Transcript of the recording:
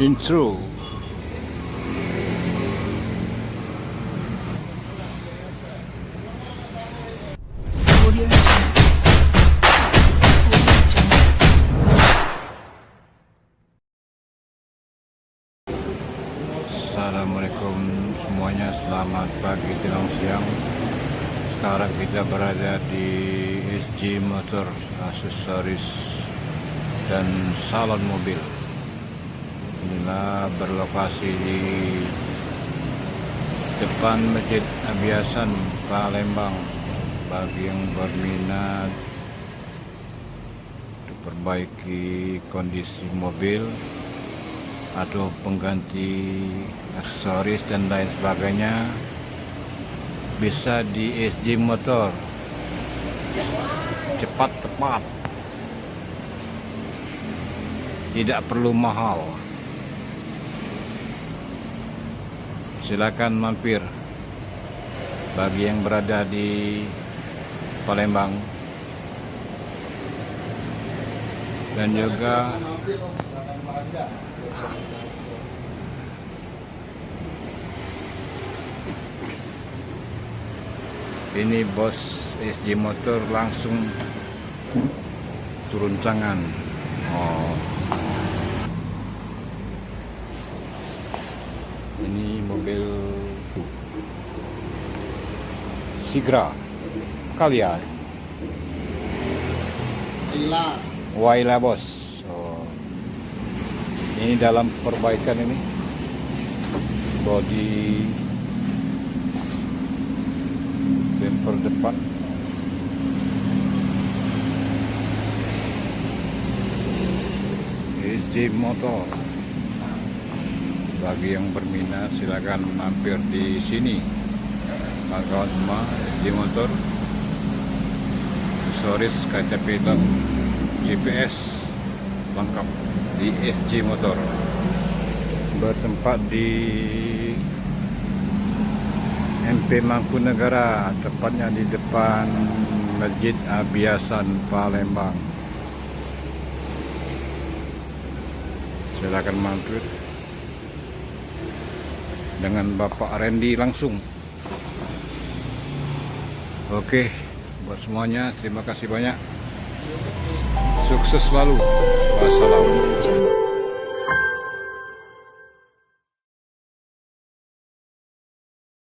intro. Assalamualaikum semuanya, selamat pagi menjelang siang. Sekarang kita berada di SG Motor, aksesoris dan salon mobil. Inilah berlokasi di depan Masjid Abiasan Palembang. Bagi yang berminat untuk perbaiki kondisi mobil atau pengganti aksesoris dan lain sebagainya, bisa di SG Motor. Cepat, tepat, tidak perlu mahal. Silakan mampir bagi yang berada di Palembang dan juga ini bos SG Motor langsung turun tangan. Ini mobil Sigra Kalia Waila bos. Ini dalam perbaikan, ini bodi bumper depan, SG Motor. Bagi yang berminat silakan mampir di sini, kawan semua. SG Motor, aksesoris, kaca pelek, GPS lengkap di SG Motor. Bertempat di MP Mangkunegara, tepatnya di depan Masjid Abiasan Palembang. Silakan mampir dengan Bapak Randy langsung. Oke, buat semuanya terima kasih banyak. Sukses selalu. Wassalam.